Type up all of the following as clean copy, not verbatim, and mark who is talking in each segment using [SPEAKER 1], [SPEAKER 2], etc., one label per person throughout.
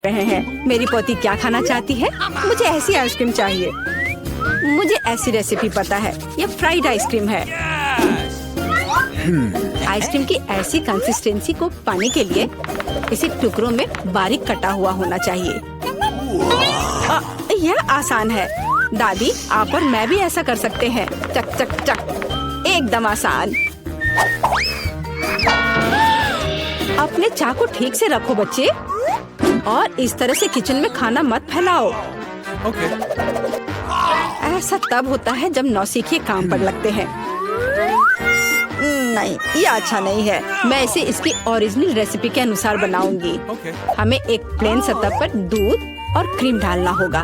[SPEAKER 1] रहे हैं। मेरी पोती क्या खाना चाहती है? मुझे ऐसी आइसक्रीम चाहिए। मुझे ऐसी रेसिपी पता है, ये फ्राइड आइसक्रीम है। आइसक्रीम की ऐसी कंसिस्टेंसी को पाने के लिए इसे टुकड़ों में बारीक कटा हुआ होना चाहिए। यह आसान है। दादी, आप और मैं भी ऐसा कर सकते हैं। चक चक चक, एकदम आसान। अपने चाकू ठीक से रखो बच्चे, और इस तरह से किचन में खाना मत फैलाओ। ऐसा तब होता है जब नौसिखिए काम पर लगते हैं। नहीं, ये अच्छा नहीं है। मैं इसे इसकी ओरिजिनल रेसिपी के अनुसार बनाऊंगी। हमें एक प्लेन सतह पर दूध और क्रीम डालना होगा,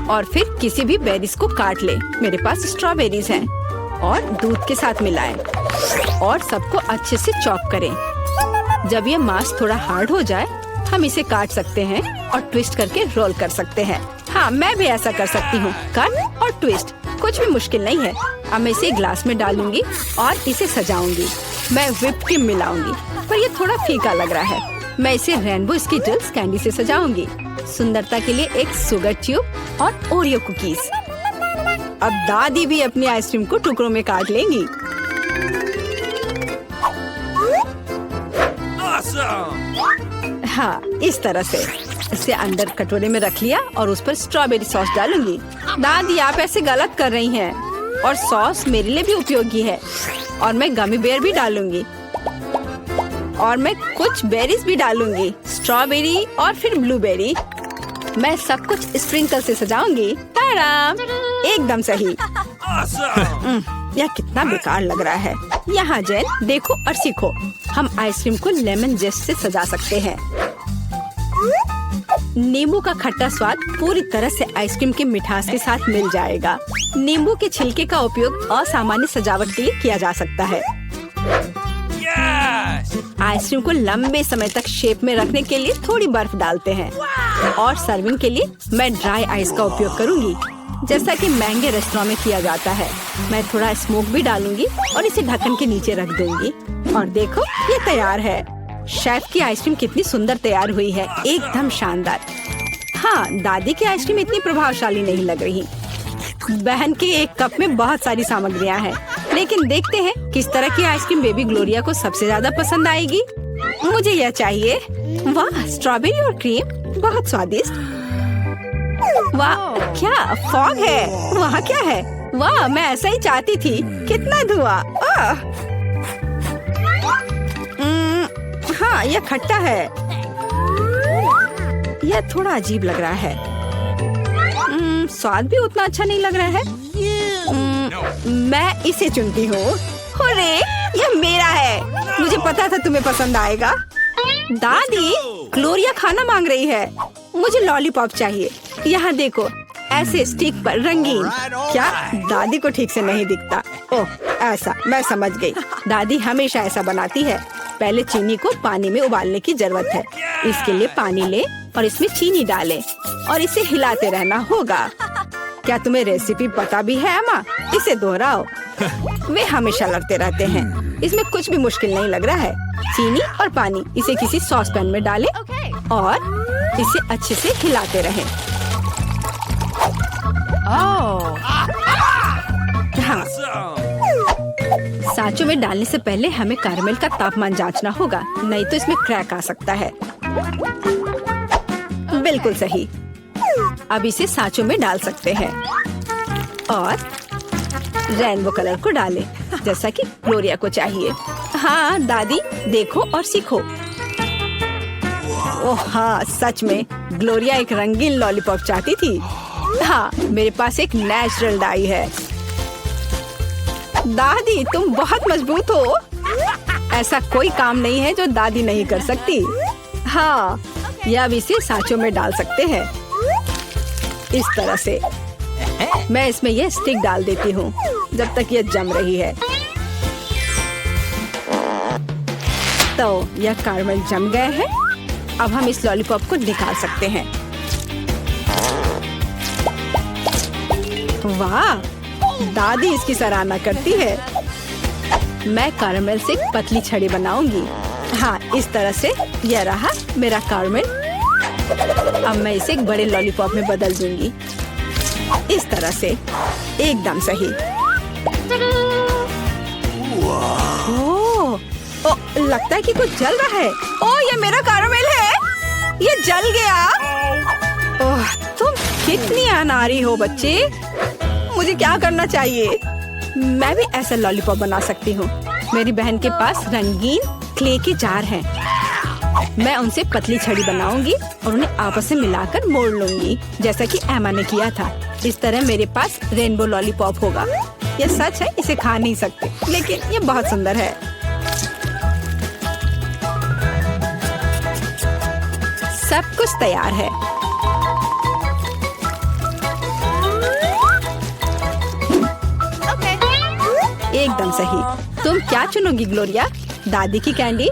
[SPEAKER 1] और फिर किसी भी बेरीज को काट ले। मेरे पास स्ट्रॉबेरीज हैं, और दूध के साथ मिलाएं और सबको अच्छे से चॉप करें। जब ये मांस थोड़ा हार्ड हो जाए, हम इसे काट सकते हैं और ट्विस्ट करके रोल कर सकते हैं। हाँ, मैं भी ऐसा कर सकती हूँ। कट और ट्विस्ट कुछ भी मुश्किल नहीं है। अब मैं इसे ग्लास में डालूंगी और इसे सजाऊंगी। मैं व्हिप क्रीम मिलाऊंगी, पर ये थोड़ा फीका लग रहा है। मैं इसे रेनबो स्किटल्स कैंडी से सजाऊंगी। सुंदरता के लिए एक शुगर ट्यूब और ओरियो कुकीज। अब दादी भी अपनी आइसक्रीम को टुकड़ों में काट लेंगी। हाँ, इस तरह से इसे अंदर कटोरे में रख लिया और उस पर स्ट्रॉबेरी सॉस डालूंगी। दादी, आप ऐसे गलत कर रही हैं, और सॉस मेरे लिए भी उपयोगी है। और मैं गमी बेयर भी डालूंगी, और मैं कुछ बेरीज भी डालूंगी, स्ट्रॉबेरी और फिर ब्लूबेरी। मैं सब कुछ स्प्रिंकल से सजाऊंगी। एकदम सही। यह कितना बेकार लग रहा है। यहाँ जेन, देखो और सीखो। हम आइसक्रीम को लेमन जेस्ट से सजा सकते हैं। नींबू का खट्टा स्वाद पूरी तरह से आइसक्रीम की मिठास के साथ मिल जाएगा। नींबू के छिलके का उपयोग असामान्य सजावट के लिए किया जा सकता है। आइसक्रीम को लंबे समय तक शेप में रखने के लिए थोड़ी बर्फ डालते हैं, और सर्विंग के लिए मैं ड्राई आइस का उपयोग करूंगी, जैसा कि महंगे रेस्टोरेंट में किया जाता है। मैं थोड़ा स्मोक भी डालूंगी और इसे ढक्कन के नीचे रख दूंगी। और देखो, ये तैयार है। शेफ की आइसक्रीम कितनी सुंदर तैयार हुई है, एकदम शानदार। हाँ, दादी की आइसक्रीम इतनी प्रभावशाली नहीं लग रही। बहन के एक कप में बहुत सारी सामग्रियाँ हैं, लेकिन देखते हैं किस तरह की आइसक्रीम बेबी ग्लोरिया को सबसे ज्यादा पसंद आएगी। मुझे यह चाहिए। वाह, स्ट्रॉबेरी और क्रीम, बहुत स्वादिष्ट। वाह, क्या फॉग है। वहाँ क्या है? वाह, मैं ऐसा ही चाहती थी। कितना धुआं। हाँ, यह खट्टा है। यह थोड़ा अजीब लग रहा है। स्वाद भी उतना अच्छा नहीं लग रहा है। मैं इसे चुनती हूँ। अरे, यह मेरा है। मुझे पता था तुम्हें पसंद आएगा। दादी, ग्लोरिया खाना मांग रही है। मुझे लॉलीपॉप चाहिए। यहाँ देखो, ऐसे स्टिक पर रंगीन। क्या दादी को ठीक से नहीं दिखता? ओह, ऐसा, मैं समझ गई। दादी हमेशा ऐसा बनाती है। पहले चीनी को पानी में उबालने की जरूरत है। इसके लिए पानी ले और इसमें चीनी डालें और इसे हिलाते रहना होगा। क्या तुम्हें रेसिपी पता भी है अम्मा? इसे दोहराओ। वे हमेशा लड़ते रहते हैं। इसमें कुछ भी मुश्किल नहीं लग रहा है। चीनी और पानी, इसे किसी सॉस पैन में डालें और इसे अच्छे से हिलाते रहें। हाँ, सांचों में डालने से पहले हमें कैरमेल का तापमान जांचना होगा, नहीं तो इसमें क्रैक आ सकता है। बिल्कुल सही। अब इसे सांचों में डाल सकते हैं और रेनबो कलर को डालें, जैसा कि ग्लोरिया को चाहिए। हाँ दादी, देखो और सीखो। ओह हाँ, सच में ग्लोरिया एक रंगीन लॉलीपॉप चाहती थी। हाँ, मेरे पास एक नेचुरल डाई है। दादी, तुम बहुत मजबूत हो। ऐसा कोई काम नहीं है जो दादी नहीं कर सकती। हाँ, या अब इसे सांचों में डाल सकते हैं इस तरह से। मैं इसमें यह स्टिक डाल देती हूँ जब तक यह जम रही है। तो यह कैरमेल जम गए हैं। अब हम इस लॉलीपॉप को निकाल सकते हैं। वाह, दादी इसकी सराहना करती है। मैं कैरमेल से एक पतली छड़ी बनाऊंगी। हाँ, इस तरह से। यह रहा मेरा कैरमेल अब मैं इसे एक बड़े लॉलीपॉप में बदल दूंगी, इस तरह से, एकदम सही। ओह, लगता है कि कुछ जल रहा है। ओह, ये मेरा कैरामेल है, ये जल गया। ओह, तुम कितनी अनाड़ी हो बच्चे। मुझे क्या करना चाहिए? मैं भी ऐसा लॉलीपॉप बना सकती हूँ। मेरी बहन के पास रंगीन क्ले के जार हैं। मैं उनसे पतली छड़ी बनाऊंगी और उन्हें आपस में मिलाकर मोड़ लूंगी, जैसा कि एमा ने किया था। इस तरह मेरे पास रेनबो लॉलीपॉप होगा। ये सच है, इसे खा नहीं सकते, लेकिन ये बहुत सुंदर है। सब कुछ तैयार है। एकदम सही। तुम क्या चुनोगी ग्लोरिया? दादी की कैंडी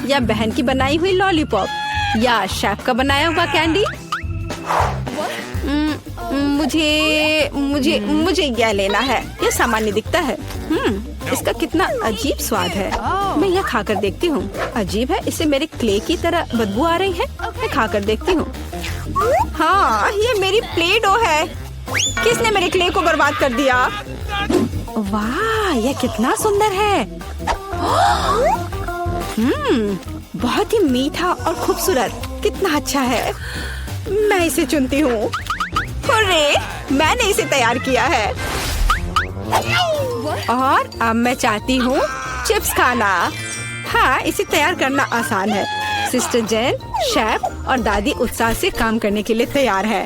[SPEAKER 1] या बहन की बनाई हुई लॉलीपॉप या शेफ का बनाया हुआ कैंडी? मुझे मुझे मुझे यह लेना है। यह सामान्य दिखता है। इसका कितना अजीब स्वाद है। मैं यह खाकर देखती हूँ। अजीब है, इससे मेरे क्ले की तरह बदबू आ रही है। मैं खाकर देखती हूँ। हाँ, ये मेरी प्ले डो है। किसने मेरे क्ले को बर्बाद कर दिया? वाह, यह कितना सुंदर है। बहुत ही मीठा और खूबसूरत। कितना अच्छा है। मैं इसे चुनती हूँ। हुर्रे, मैंने इसे तैयार किया है। और अब मैं चाहती हूँ चिप्स खाना। हाँ, इसे तैयार करना आसान है। सिस्टर जेन, शेफ और दादी उत्साह से काम करने के लिए तैयार है।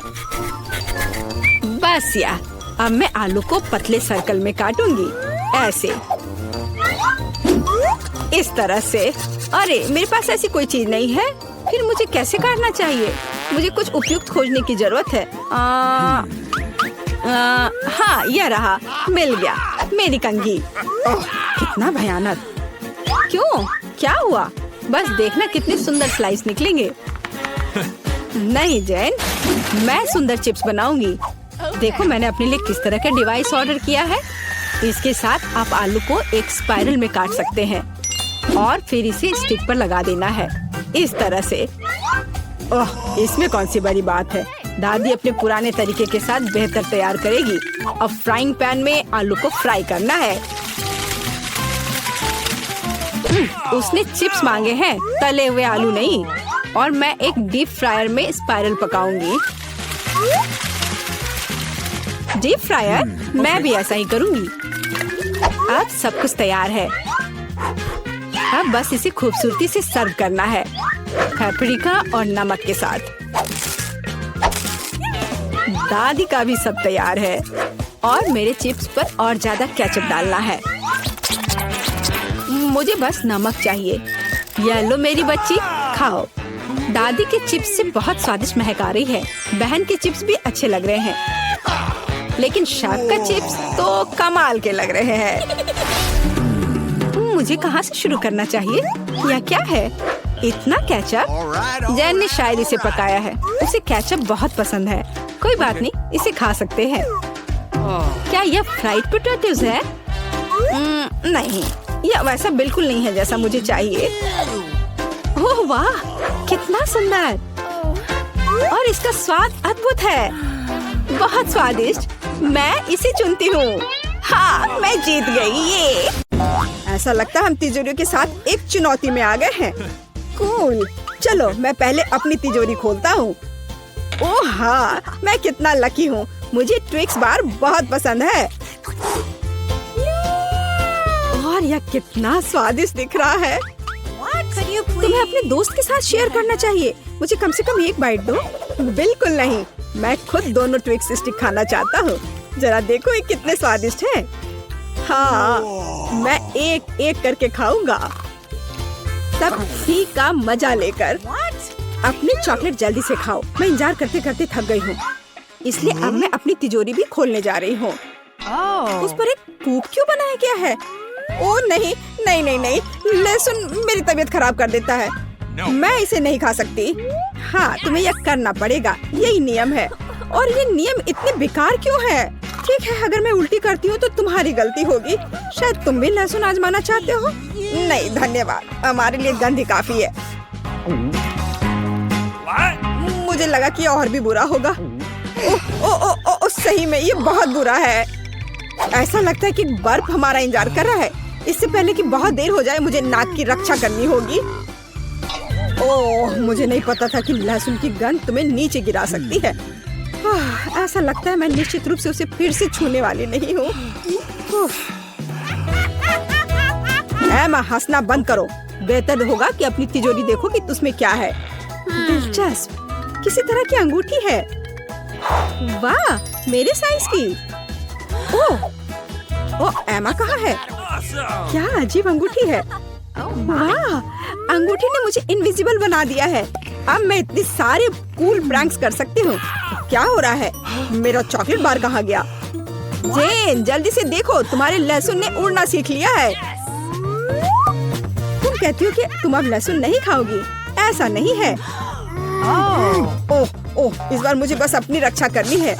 [SPEAKER 1] बस या, अब मैं आलू को पतले सर्कल में काटूंगी, ऐसे, इस तरह से। अरे, मेरे पास ऐसी कोई चीज नहीं है। फिर मुझे कैसे काटना चाहिए? मुझे कुछ उपयुक्त खोजने की जरूरत है। हाँ, यह रहा, मिल गया, मेरी कंघी। ओह, कितना भयानक। क्यों? क्या हुआ? बस देखना कितने सुंदर स्लाइस निकलेंगे। नहीं जेन, मैं सुंदर चिप्स बनाऊंगी। देखो, मैंने अपने लिए किस तरह का डिवाइस ऑर्डर किया है। इसके साथ आप आलू को एक स्पाइरल में काट सकते हैं और फिर इसे स्टिक पर लगा देना है, इस तरह से। ओह, इसमें कौन सी बड़ी बात है। दादी अपने पुराने तरीके के साथ बेहतर तैयार करेगी। अब फ्राइंग पैन में आलू को फ्राई करना है। उसने चिप्स मांगे हैं, तले हुए आलू नहीं। और मैं एक डीप फ्रायर में स्पाइरल पकाऊंगी। Deep fryer? मैं भी ऐसा ही करूंगी। अब सब कुछ तैयार है। अब बस इसे खूबसूरती से सर्व करना है, पेपरिका और नमक के साथ। दादी का भी सब तैयार है और मेरे चिप्स पर और ज्यादा केचप डालना है। मुझे बस नमक चाहिए। ये लो मेरी बच्ची, खाओ। दादी के चिप्स से बहुत स्वादिष्ट महक आ रही है। बहन के चिप्स भी अच्छे लग रहे हैं, लेकिन शेफ का चिप्स तो कमाल के लग रहे हैं। मुझे कहाँ से शुरू करना चाहिए? यह क्या है? इतना केचप? जैन ने शायद इसे पकाया है। उसे केचप बहुत पसंद है। कोई बात नहीं, इसे खा सकते हैं। क्या यह फ्राइड पोटैटोज है? नहीं, यह वैसा बिल्कुल नहीं है जैसा मुझे चाहिए। ओह वाह, कितना सुंदर। और इसका स्वाद अद्भुत है, बहुत स्वादिष्ट। मैं इसे चुनती हूँ। हाँ, मैं जीत गई। ये ऐसा लगता है हम तिजोरियों के साथ एक चुनौती में आ गए हैं। कूल। चलो, मैं पहले अपनी तिजोरी खोलता हूँ। ओह हाँ, मैं कितना लकी हूँ। मुझे ट्विक्स बार बहुत पसंद है। और यह कितना स्वादिष्ट दिख रहा है। तुम्हें अपने दोस्त के साथ शेयर करना चाहिए। मुझे कम से कम एक बाइट दो। बिल्कुल नहीं, मैं खुद दोनों ट्विक्स स्टिक खाना चाहता हूँ। जरा देखो ये कितने स्वादिष्ट हैं। हाँ, मैं एक एक करके खाऊंगा, सब सी का मजा लेकर। अपनी चॉकलेट जल्दी से खाओ। मैं इंतजार करते करते थक गई हूँ, इसलिए अब मैं अपनी तिजोरी भी खोलने जा रही हूँ। उस पर एक पूप क्यों बनाया गया है? ओह नहीं नहीं नहीं नहीं, लहसुन मेरी तबीयत खराब कर देता है। मैं इसे नहीं खा सकती। हाँ, तुम्हें यह करना पड़ेगा, यही नियम है। और ये नियम इतने बेकार क्यों है? ठीक है, अगर मैं उल्टी करती हूँ तो तुम्हारी गलती होगी। शायद तुम भी लहसुन आजमाना चाहते हो। नहीं धन्यवाद, हमारे लिए गंध ही काफी है। मुझे लगा कि और भी बुरा होगा। ओ, ओ, ओ, ओ, ओ, सही में ये बहुत बुरा है। ऐसा लगता है कि बर्फ हमारा इंतजार कर रहा है। इससे पहले कि बहुत देर हो जाए मुझे नाक की रक्षा करनी होगी। ओह, मुझे नहीं पता था कि लहसुन की गंध तुम्हें नीचे गिरा सकती है। ऐसा लगता है मैं निश्चित रूप से उसे फिर से छूने वाली नहीं हूँ। एमा, हंसना बंद करो। बेहतर होगा कि अपनी तिजोरी देखो कि उसमें क्या है। दिलचस्प, किसी तरह की अंगूठी है। वाह, मेरे साइज की। ओह, एमा कहाँ है? क्या अजीब अंगूठी है। वाह, अंगूठी ने मुझे इनविजिबल बना दिया है। अब मैं इतने सारे कूल प्रैंक्स कर सकती हूँ। क्या हो रहा है? मेरा चॉकलेट बार कहाँ गया? जेन, जल्दी से देखो, तुम्हारे लहसुन ने उड़ना सीख लिया है। तुम कहती हो कि तुम अब लहसुन नहीं खाओगी? ऐसा नहीं है। ओह, इस बार मुझे बस अपनी रक्षा करनी है।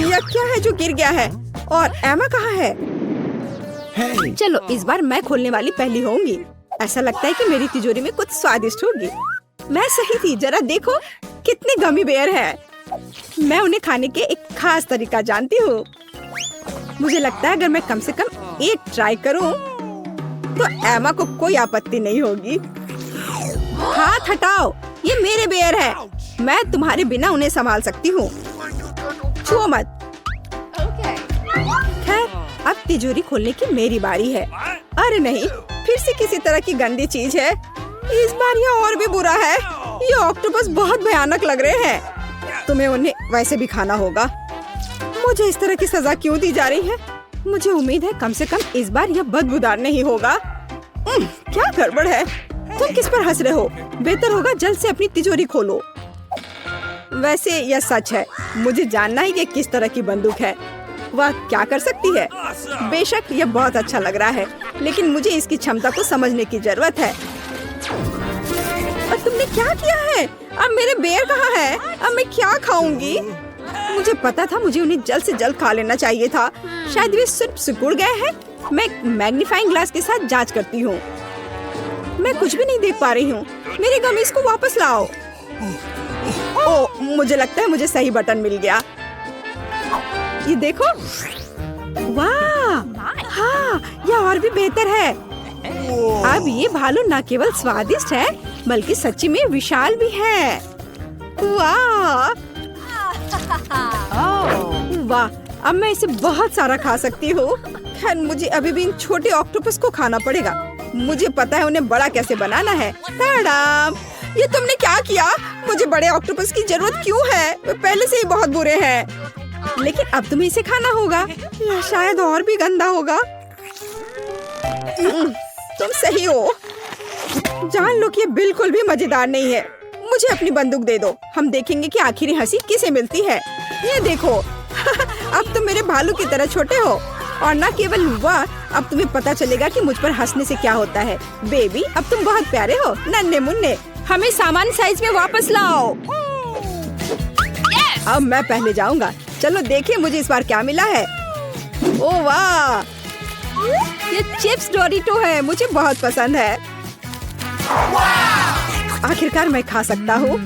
[SPEAKER 1] यह क्या है जो गिर गया है? और एमा कहाँ है? चलो, इस बार मैं खोलने वाली पहली होंगी। ऐसा लगता है कि मेरी तिजोरी में कुछ स्वादिष्ट होगी। मैं सही थी, जरा देखो कितने गमी बेयर है। मैं उन्हें खाने के एक खास तरीका जानती हूँ। मुझे लगता है अगर मैं कम से कम एक ट्राई करूँ तो एमा को कोई आपत्ति नहीं होगी। हाथ हटाओ, ये मेरे बेयर है। मैं तुम्हारे बिना उन्हें संभाल सकती हूँ। छुओ मत। खैर, अब तिजोरी खोलने की मेरी बारी है। अरे नहीं, फिर से किसी तरह की गंदी चीज है। इस बार यह और भी बुरा है। ये ऑक्टोपस बहुत भयानक लग रहे हैं। तुम्हें उन्हें वैसे भी खाना होगा। मुझे इस तरह की सजा क्यों दी जा रही है? मुझे उम्मीद है कम से कम इस बार यह बदबूदार नहीं होगा। क्या गड़बड़ है? तुम किस पर हंस रहे हो? बेहतर होगा जल्द से अपनी तिजोरी खोलो। वैसे यह सच है। मुझे जानना है कि किस तरह की बंदूक है। वह क्या कर सकती है? बेशक यह बहुत अच्छा लग रहा है, लेकिन मुझे इसकी क्षमता को समझने की जरूरत है। और तुमने क्या किया है? अब मेरे बेर कहाँ है? अब मैं क्या खाऊंगी? मुझे पता था मुझे उन्हें जल्द से जल्द खा लेना चाहिए था। शायद वे सिर्फ सिकुड़ गए हैं। मैं मैग्नीफाइंग ग्लास के साथ जांच करती हूँ। मैं कुछ भी नहीं देख पा रही हूँ। मेरे गमीज को वापस लाओ। ओह, मुझे लगता है मुझे सही बटन मिल गया। ये देखो। वाह, हाँ, यह और भी बेहतर है। अब ये भालू न केवल स्वादिष्ट है बल्कि सच्ची में विशाल भी है। वाह, वाह, अब मैं इसे बहुत सारा खा सकती हूँ। खैर, मुझे अभी भी इन छोटे ऑक्टोपस को खाना पड़ेगा। मुझे पता है उन्हें बड़ा कैसे बनाना है। ताड़ाम! ये तुमने क्या किया? मुझे बड़े ऑक्टोपस की जरूरत क्यों है? वे पहले से ही बहुत बुरे हैं। लेकिन अब तुम्हें इसे खाना होगा या शायद और भी गंदा होगा। तुम सही हो। जान लो कि ये बिल्कुल भी मजेदार नहीं है। मुझे अपनी बंदूक दे दो। हम देखेंगे कि आखिरी हंसी किसे मिलती है। ये देखो। अब तुम मेरे भालू की तरह छोटे हो। और न केवल वह, अब तुम्हें पता चलेगा कि मुझ पर हंसने से क्या होता है। बेबी, अब तुम बहुत प्यारे हो। नन्हे मुन्ने, हमें सामान्य साइज में वापस लाओ। अब मैं पहले जाऊंगा। चलो देखिए मुझे इस बार क्या मिला है। ओह वाह, ये चिप्स डोरिटो है। मुझे बहुत पसंद है। आखिरकार मैं खा सकता हूँ।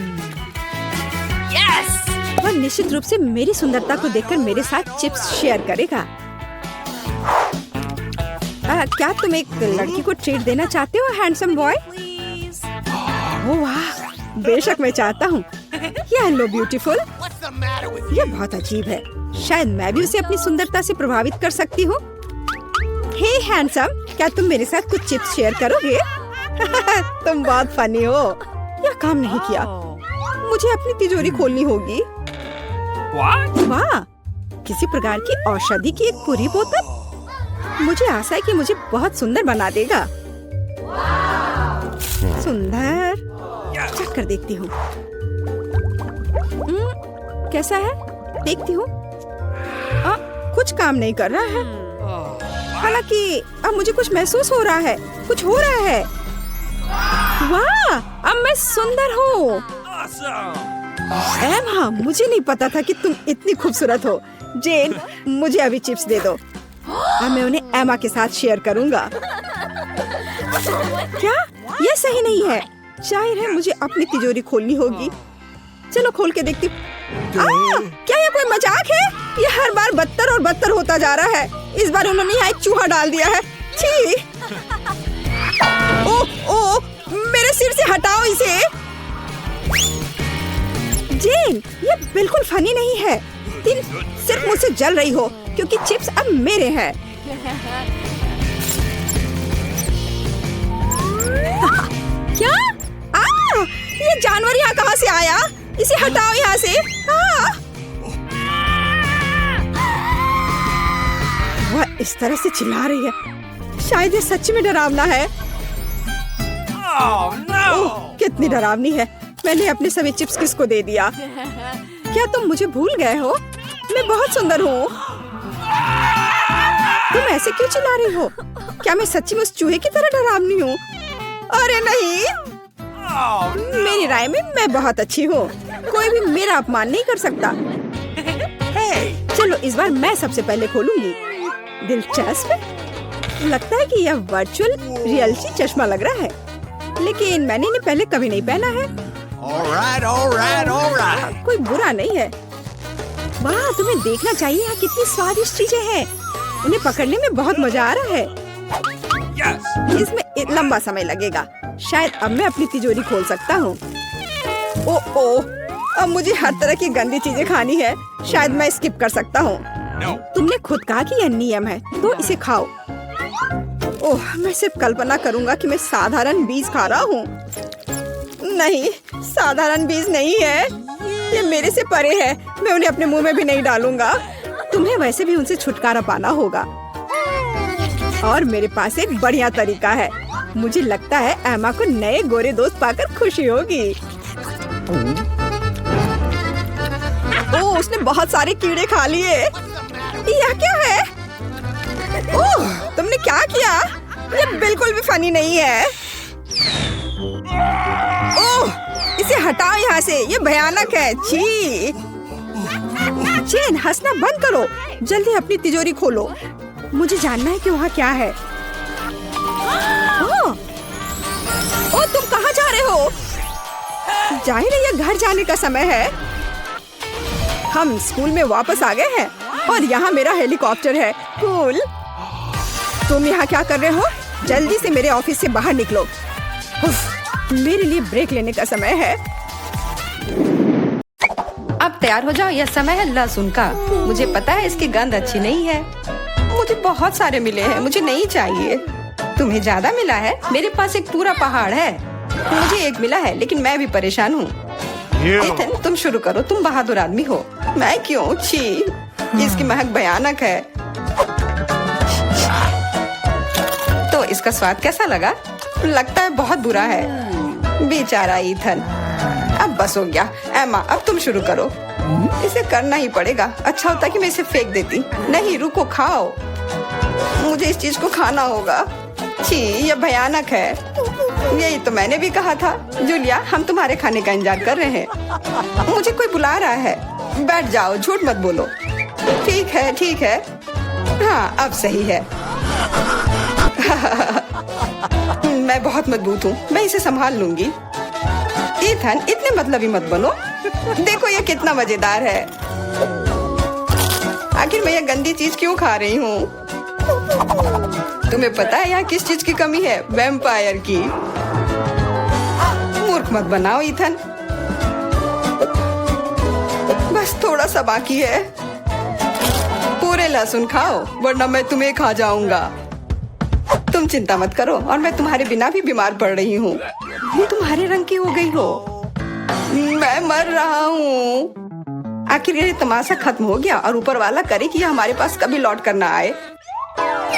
[SPEAKER 1] वह निश्चित रूप से मेरी सुंदरता को देखकर मेरे साथ चिप्स शेयर करेगा। क्या तुम एक लड़की को ट्रीट देना चाहते हो, हैंडसम बॉय? ओह वाह, बेशक मैं चाहता हूँ। Hello beautiful. यह बहुत अजीब है। शायद मैं भी उसे अपनी सुंदरता से प्रभावित कर सकती हूँ। हे हैंडसम, क्या तुम मेरे साथ कुछ चिप्स शेयर करोगे? तुम बहुत फनी हो। यह काम नहीं किया। मुझे अपनी तिजोरी खोलनी होगी। वाह, किसी प्रकार की औषधि की एक पूरी बोतल। मुझे आशा है कि मुझे बहुत सुंदर बना देगा। सुंदर, चेक कर देखती हूँ। कैसा है? देखती हूँ। कुछ काम नहीं कर रहा है। हालांकि अब मुझे कुछ महसूस हो रहा है। कुछ हो रहा है। वाह, अब मैं सुंदर हूँ। एमा, मुझे नहीं पता था कि तुम इतनी खूबसूरत हो। जेन, मुझे अभी चिप्स दे दो। अब मैं उन्हें एमा के साथ शेयर करूँगा। क्या? ये सही नहीं है।
[SPEAKER 2] जाहिर है मुझे अपनी तिजोरी खोलनी होगी। चलो खोल के देखती हूँ। क्या ये कोई मजाक है? ये हर बार बदतर और बदतर होता जा रहा है। इस बार उन्होंने यहाँ एक चूहा डाल दिया है। छी! ओ, मेरे सिर से हटाओ इसे। जेन, ये बिल्कुल फनी नहीं है। तुम सिर्फ मुझसे जल रही हो क्योंकि चिप्स अब मेरे हैं। क्या? ये जानवर यहाँ कहाँ से आया? इसे हटाओ यहाँ से। वह इस तरह से चिल्ला रही है। शायद ये सच में डरावना है। ओह, कितनी डरावनी है। मैंने अपने सभी चिप्स किसको दे दिया? क्या तुम मुझे भूल गए हो? मैं बहुत सुंदर हूँ। तुम ऐसे क्यों चिल्ला रही हो? क्या मैं सच्ची में उस चूहे की तरह डरावनी हूँ? अरे नहीं, मेरी राय में मैं बहुत अच्छी हूँ। कोई भी मेरा अपमान नहीं कर सकता। चलो इस बार मैं सबसे पहले खोलूंगी। दिलचस्प। लगता है कि यह वर्चुअल रियलिटी चश्मा लग रहा है, लेकिन मैंने इन्हें पहले कभी नहीं पहना है। कोई बुरा नहीं है। वाह, तुम्हें देखना चाहिए यहाँ कितनी स्वादिष्ट चीजें हैं। उन्हें पकड़ने में बहुत मजा आ रहा है। इसमें लंबा समय लगेगा। शायद अब मैं अपनी तिजोरी खोल सकता हूँ। ओह, अब मुझे हर तरह की गंदी चीजें खानी है। शायद मैं स्किप कर सकता हूँ। तुमने खुद कहा कि यह नियम है, तो इसे खाओ। ओह, मैं सिर्फ कल्पना करूँगा कि मैं साधारण बीज खा रहा हूँ। नहीं, साधारण बीज नहीं है। ये मेरे से परे है। मैं उन्हें अपने मुंह में भी नहीं डालूंगा। तुम्हें वैसे भी उनसे छुटकारा पाना होगा। और मेरे पास एक बढ़िया तरीका है। मुझे लगता है एमा को नए गोरे दोस्त पाकर खुशी होगी। ओह, उसने बहुत सारे कीड़े खा लिए। यह क्या है? ओह, तुमने क्या किया? ये बिल्कुल भी फनी नहीं है। ओह, इसे हटाओ यहाँ से। ये भयानक है। छी! जेन, हंसना बंद करो। जल्दी अपनी तिजोरी खोलो। मुझे जानना है कि वहाँ क्या है। ओह, तुम कहाँ जा रहे हो? जाहिर है यह घर जाने का समय है। हम स्कूल में वापस आ गए हैं और यहाँ मेरा हेलीकॉप्टर है। कूल। तुम यहाँ क्या कर रहे हो? जल्दी से मेरे ऑफिस से बाहर निकलो। उफ, मेरे लिए ब्रेक लेने का समय है।
[SPEAKER 1] अब तैयार हो जाओ, यह समय है लहसुन का। मुझे पता है इसकी गंध अच्छी नहीं है। मुझे बहुत सारे मिले हैं, मुझे नहीं चाहिए। तुम्हें ज्यादा मिला है? मेरे पास एक पूरा पहाड़ है। मुझे एक मिला है, लेकिन मैं भी परेशान हूँ। एथन, तुम शुरू करो। तुम बहादुर आदमी हो। मैं क्यों? छी! इसकी महक भयानक है। तो इसका स्वाद कैसा लगा? लगता है बहुत बुरा है। बेचारा ईथन। अब बस हो गया। एमा, अब तुम शुरू करो। इसे करना ही पड़ेगा। अच्छा होता कि मैं इसे फेंक देती। नहीं, रुको, खाओ। मुझे इस चीज को खाना होगा। छी, यह भयानक है। यही तो मैंने भी कहा था। जूलिया, हम तुम्हारे खाने का इंतजार कर रहे हैं। मुझे कोई बुला रहा है। बैठ जाओ, झूठ मत बोलो। ठीक है, ठीक है। हाँ, अब सही है। मैं बहुत मजबूत हूँ। मैं इसे संभाल लूंगी। ईथन, इतने मतलबी मत बनो। देखो ये कितना मजेदार है। आखिर मैं ये गंदी चीज क्यों खा रही हूँ? तुम्हें पता है यहाँ किस चीज की कमी है? वैम्पायर की। मूर्ख मत बनाओ ईथन। बस थोड़ा सा बाकी है। पूरे लहसुन खाओ, वरना मैं तुम्हें खा जाऊंगा। तुम चिंता मत करो, और मैं तुम्हारे बिना भी बीमार पड़ रही हूँ। तुम्हारे रंग की हो गई हो। मैं मर रहा हूँ। आखिर ये तमाशा खत्म हो गया, और ऊपर वाला करे कि हमारे पास कभी लौट कर ना आए।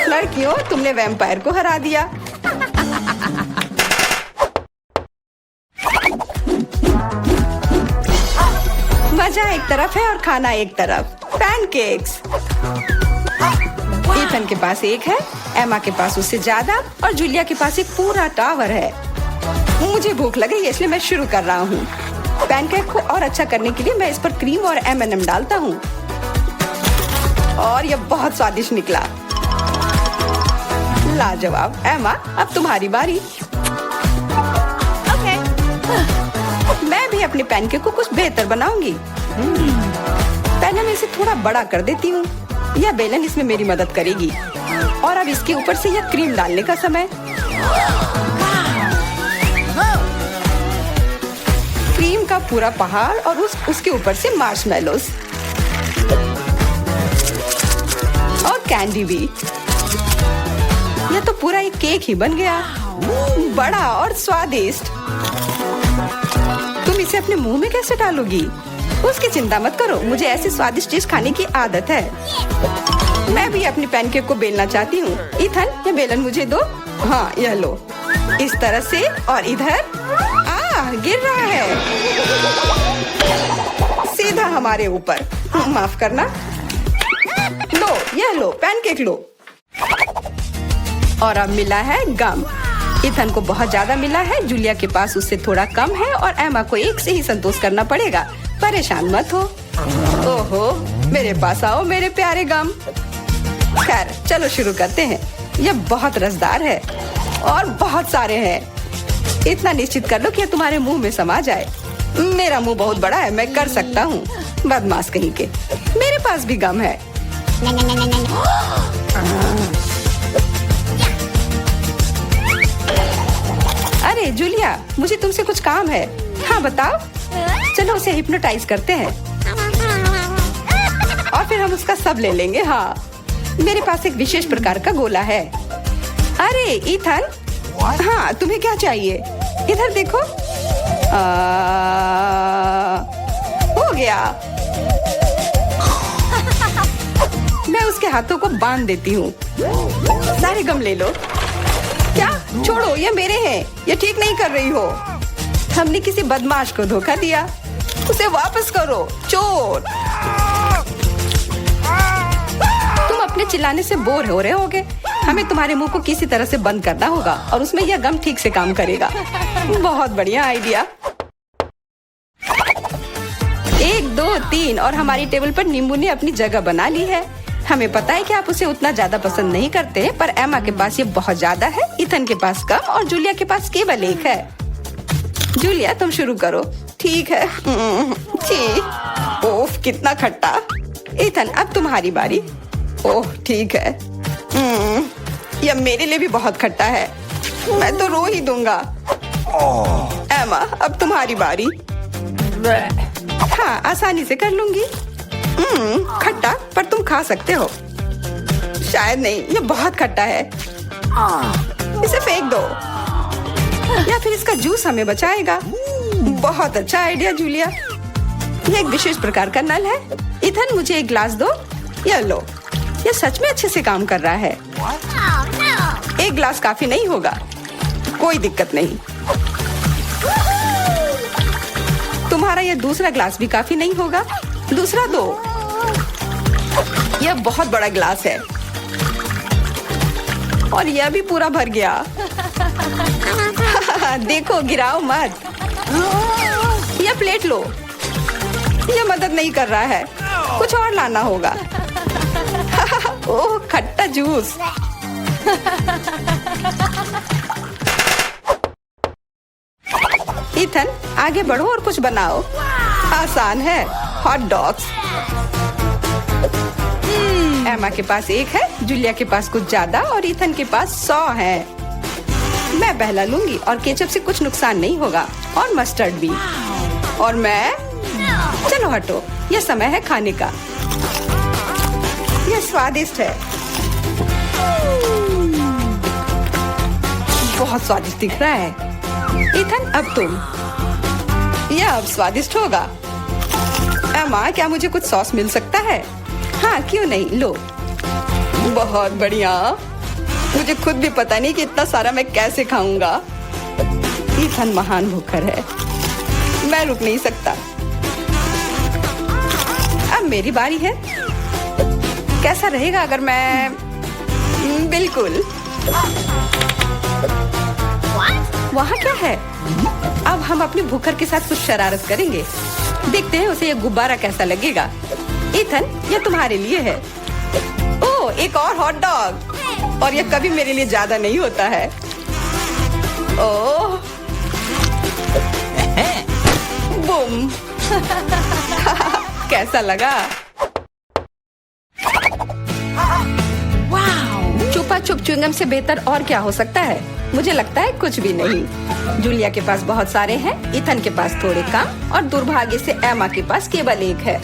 [SPEAKER 1] लड़कियों, तुमने वैम्पायर को हरा दिया। मजा एक तरफ है और खाना एक तरफ। पैनकेक्स। ईथन के पास एक है, एमा के पास उससे ज्यादा, और जूलिया के पास एक पूरा टावर है। मुझे भूख लग रही है, इसलिए मैं शुरू कर रहा हूँ। पैनकेक को और अच्छा करने के लिए मैं इस पर क्रीम और M&M डालता हूँ, और यह बहुत स्वादिष्ट निकला। लाजवाब। एमा, अब तुम्हारी बारी।
[SPEAKER 2] अपने पैनकेक को कुछ बेहतर बनाऊंगी। पहले मैं इसे थोड़ा बड़ा कर देती हूँ। यह बेलन इसमें मेरी मदद करेगी। और अब इसके ऊपर से यह क्रीम डालने का समय। क्रीम का पूरा पहाड़ और उसके ऊपर से मार्शमेलोस और कैंडी भी। यह तो पूरा एक केक ही बन गया, बड़ा और स्वादिष्ट। तुम इसे अपने मुंह में कैसे डालोगी? उसकी चिंता मत करो, मुझे ऐसी स्वादिष्ट चीज खाने की आदत है। मैं भी अपनी पैनकेक को बेलना चाहती हूँ। इथन, ये बेलन मुझे दो। हाँ, यह लो। इस तरह से और इधर। गिर रहा है सीधा हमारे ऊपर। माफ करना। लो, यह लो, पैनकेक लो। और अब मिला है गम। इथन को बहुत ज्यादा मिला है, जूलिया के पास उससे थोड़ा कम है और एमा को एक से ही संतोष करना पड़ेगा। परेशान मत हो। ओहो, मेरे पास आओ मेरे प्यारे गम। खैर, चलो शुरू करते हैं। यह बहुत रसदार है और बहुत सारे हैं। इतना निश्चित कर लो कि यह तुम्हारे मुंह में समा जाए। मेरा मुंह बहुत बड़ा है, मैं कर सकता हूँ। बदमाश कहीं के। मेरे पास भी गम है। अरे जूलिया, मुझे तुमसे कुछ काम है। हाँ बताओ। चलो उसे हिप्नोटाइज करते हैं और फिर हम उसका सब ले लेंगे। हाँ, मेरे पास एक विशेष प्रकार का गोला है। अरे इथन, हाँ तुम्हें क्या चाहिए? इधर देखो। हो गया। मैं उसके हाथों को बांध देती हूँ। सारे गम ले लो। क्या? छोड़ो, ये मेरे हैं। ये ठीक नहीं कर रही हो। हमने किसी बदमाश को धोखा दिया। उसे वापस करो, चोर। तुम अपने चिल्लाने से बोर हो रहे होगे। हमें तुम्हारे मुंह को किसी तरह से बंद करना होगा और उसमें यह गम ठीक से काम करेगा। बहुत बढ़िया आइडिया। 1, 2, 3 और हमारी टेबल पर नींबू ने अपनी जगह बना ली है। हमें पता है कि आप उसे उतना ज्यादा पसंद नहीं करते, पर एमा के पास ये बहुत ज्यादा है, इथन के पास कम और जूलिया के पास केवल एक है। जूलिया, तुम शुरू करो। ठीक है। ओह, कितना खट्टा। इथन, अब तुम्हारी बारी। ओह, ठीक है। यह मेरे लिए भी बहुत खट्टा है। मैं तो रो ही दूंगा। एमा, अब तुम्हारी बारी। हाँ, आसानी से कर लूंगी। खट्टा, पर तुम खा सकते हो। शायद नहीं, यह बहुत खट्टा है। इसे फेंक दो या फिर इसका जूस हमें बचाएगा। बहुत अच्छा आइडिया जूलिया। यह एक विशेष प्रकार का नल है। इथन, मुझे एक ग्लास दो। यह लो। यह सच में अच्छे से काम कर रहा है। एक ग्लास काफी नहीं होगा। कोई दिक्कत नहीं। तुम्हारा यह दूसरा ग्लास भी काफी नहीं होगा। दूसरा दो। यह बहुत बड़ा ग्लास है और यह भी पूरा भर गया। देखो, गिराओ मत। यह प्लेट लो। यह मदद नहीं कर रहा है। कुछ और लाना होगा। ओह, खट्टा जूस। इथन, आगे बढ़ो और कुछ बनाओ। आसान है। Hot dogs. एमा के पास एक है, जूलिया के पास कुछ ज्यादा और इथन के पास 100 है। मैं पहला लूंगी और केचप से कुछ नुकसान नहीं होगा और मस्टर्ड भी। और मैं। चलो हटो, यह समय है खाने का। यह स्वादिष्ट है। बहुत स्वादिष्ट दिख रहा है। इथन, अब तुम। यह अब स्वादिष्ट होगा। एमा, क्या मुझे कुछ सॉस मिल सकता है? हाँ, क्यों नहीं, लो। बहुत बढ़िया। मुझे खुद भी पता नहीं कि इतना सारा मैं कैसे खाऊंगा। इथन महान भूखर है। मैं रुक नहीं सकता। अब मेरी बारी है। कैसा रहेगा अगर मैं। बिल्कुल। वहाँ क्या है? अब हम अपने भूखर के साथ कुछ शरारत करेंगे। देखते हैं उसे यह गुब्बारा कैसा लगेगा। इथन, यह तुम्हारे लिए है। ओह, एक और हॉट डॉग। और यह कभी मेरे लिए ज्यादा नहीं होता है। ओह, बो।
[SPEAKER 1] गम। कैसा लगा? छुपा छुप च्युइंगम से बेहतर और क्या हो सकता है? मुझे लगता है कुछ भी नहीं। जूलिया के पास बहुत सारे हैं, इथन के पास थोड़े कम और दुर्भाग्य से एमा के पास केवल एक है।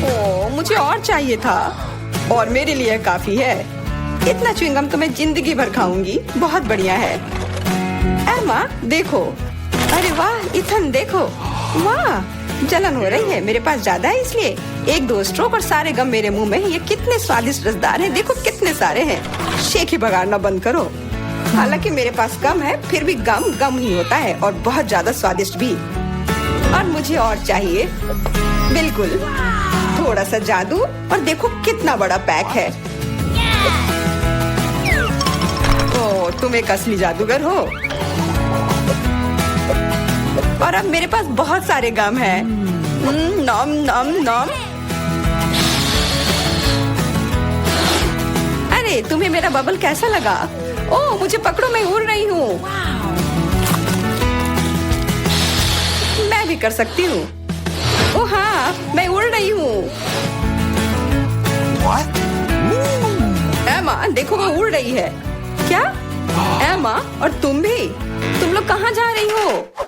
[SPEAKER 1] ओह, मुझे और चाहिए था और मेरे लिए काफी है। इतना च्युइंगम तो मैं जिंदगी भर खाऊंगी। बहुत बढ़िया है। एमा देखो, अरे वाह। इथन देखो, वाह जलन हो रही है। मेरे पास ज्यादा है इसलिए एक दो स्ट्रोक और सारे गम मेरे मुंह में। ये कितने स्वादिष्ट रसदार हैं, देखो कितने सारे हैं। शेक ही बगाड़ना बंद करो। हालांकि मेरे पास कम है, फिर भी गम गम ही होता है और बहुत ज्यादा स्वादिष्ट भी। और मुझे और चाहिए, बिल्कुल थोड़ा सा जादू। और देखो कितना बड़ा पैक है। ओ, तुम एक असली जादूगर हो। और अब मेरे पास बहुत सारे गम हैं। नॉम नॉम नॉम। अरे तुम्हें मेरा बबल कैसा लगा? ओह, मुझे पकड़ो, मैं उड़ रही हूँ। मैं भी कर सकती हूँ। ओह हाँ, मैं उड़ रही हूँ। एमा देखो, वो उड़ रही है। क्या एमा? और तुम भी? तुम लोग कहाँ जा रही हो?